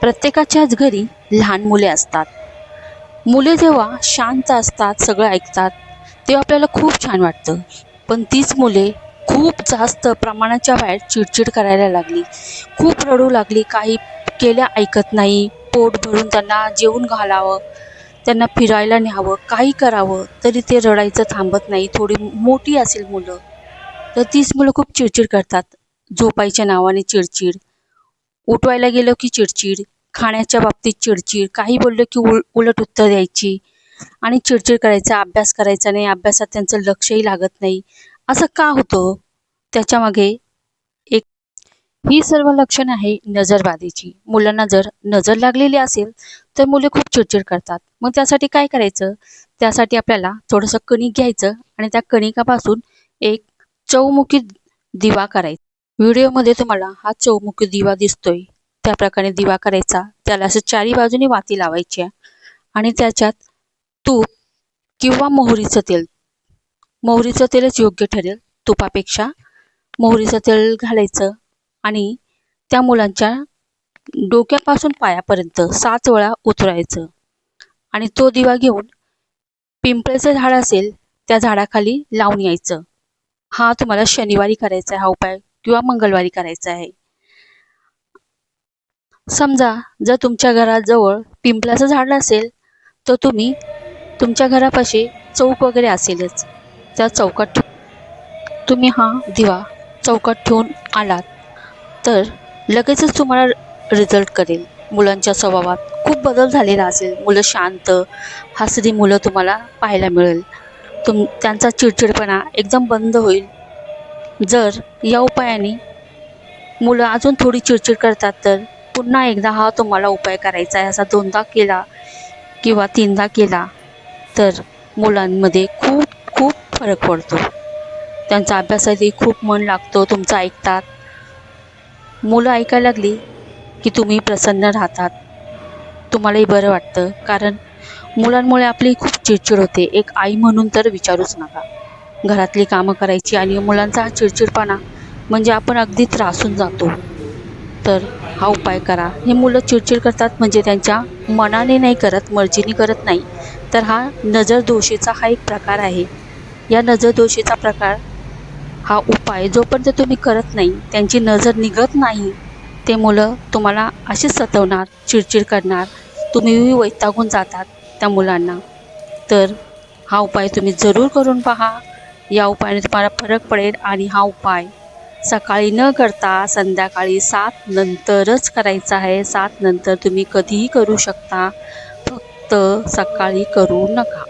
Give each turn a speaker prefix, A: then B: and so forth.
A: प्रत्येकाच्याच घरी लहान मुले असतात. मुले जेव्हा शांत असतात, सगळं ऐकतात, तेव्हा आपल्याला खूप छान वाटतं. पण तीच मुले खूप जास्त प्रमाणाच्या बाहेर चिडचिड करायला लागली, खूप रडू लागली, काही केल्या ऐकत नाही. पोट भरून त्यांना जेवून घालावं, त्यांना फिरायला न्यावं, काही करावं तरी ते रडायचं थांबत नाही. थोडी मोठी असेल मुलं तर तीच मुलं खूप चिडचिड करतात. झोपायच्या नावाने चिडचिड, उठवायला गेलो की चिडचिड, खाण्याच्या बाबतीत चिडचिड, काही बोललं की उलट उत्तर द्यायची आणि चिडचिड करायचा, अभ्यास करायचा नाही, अभ्यासात त्यांचं लक्षही लागत नाही. असं का होतं? त्याच्यामागे एक ही सर्व लक्षणं आहे नजरबाधेची. मुलांना जर नजर लागलेली असेल तर मुले खूप चिडचिड करतात. मग त्यासाठी काय करायचं? त्यासाठी आपल्याला थोडंसं कणिक घ्यायचं आणि त्या कणिकापासून एक चौमुखी दिवा करायचा. व्हिडिओमध्ये तुम्हाला हा चौमुखी दिवा दिसतोय त्या प्रकारे दिवा करायचा. त्याला असं चारी बाजूनी वाती लावायच्या आणि त्याच्यात तूप किंवा मोहरीचं तेलच योग्य ठरेल. तुपापेक्षा मोहरीचं तेल घालायचं आणि त्या मुलांच्या डोक्यापासून पायापर्यंत 7 वेळा उतरायचं आणि तो दिवा घेऊन पिंपळाचं झाड असेल त्या झाडाखाली लावून यायचं. हा तुम्हाला शनिवारी करायचा आहे हा उपाय किंवा मंगळवारी करायचा आहे. समजा जर तुमच्या घराजवळ पिंपळाचं झाड नसेल तर तुम्ही तुमच्या घरापाशी चौक वगैरे असेलच, त्या चौकात तुम्ही हा दिवा चौकात ठेवून आलात तर लगेचच तुम्हाला रिझल्ट करेल. मुलांच्या स्वभावात खूप बदल झालेला असेल. मुलं शांत, हसरी मुलं तुम्हाला पाहायला मिळेल. त्यांचा चिडचिडपणा एकदम बंद होईल. जर या उपायाने मुलं अजून थोडी चिडचिड करतात तर पुन्हा एकदा हा तुम्हाला उपाय करायचा आहे. असा 2दा केला किंवा 3दा केला तर मुलांमध्ये खूप खूप फरक पडतो. त्यांचा अभ्यासातही खूप मन लागतं, तुमचं ऐकतात. मुलं ऐकायला लागली की तुम्ही प्रसन्न राहतात, तुम्हालाही बरं वाटतं. कारण मुलांमुळे आपली खूप चिडचिड होते. एक आई म्हणून तर विचारूच नका. घरातली कामं करायची आणि मुलांचा हा चिडचिडपणा म्हणजे आपण अगदी त्रासून जातो. तर हा उपाय करा. हे मुलं चिडचिड करतात म्हणजे त्यांच्या मनाने नाही करत, मर्जीने करत नाही, तर हा नजरदोषीचा हा एक प्रकार आहे. या नजरदोषीचा प्रकार हा उपाय जोपर्यंत तुम्ही करत नाही, त्यांची नजर निघत नाही, ते मुलं तुम्हाला अशीच सतवणार, चिडचिड करणार, तुम्हीही वैतागून जातात त्या मुलांना. तर हा उपाय तुम्ही जरूर करून पहा. या उपायाने तुम्हाला फरक पडेल आणि हा उपाय सकाळी न करता संध्याकाळी 7 नंतरच करायचा आहे. 7 नंतर तुम्ही कधीही करू शकता, फक्त सकाळी करू नका.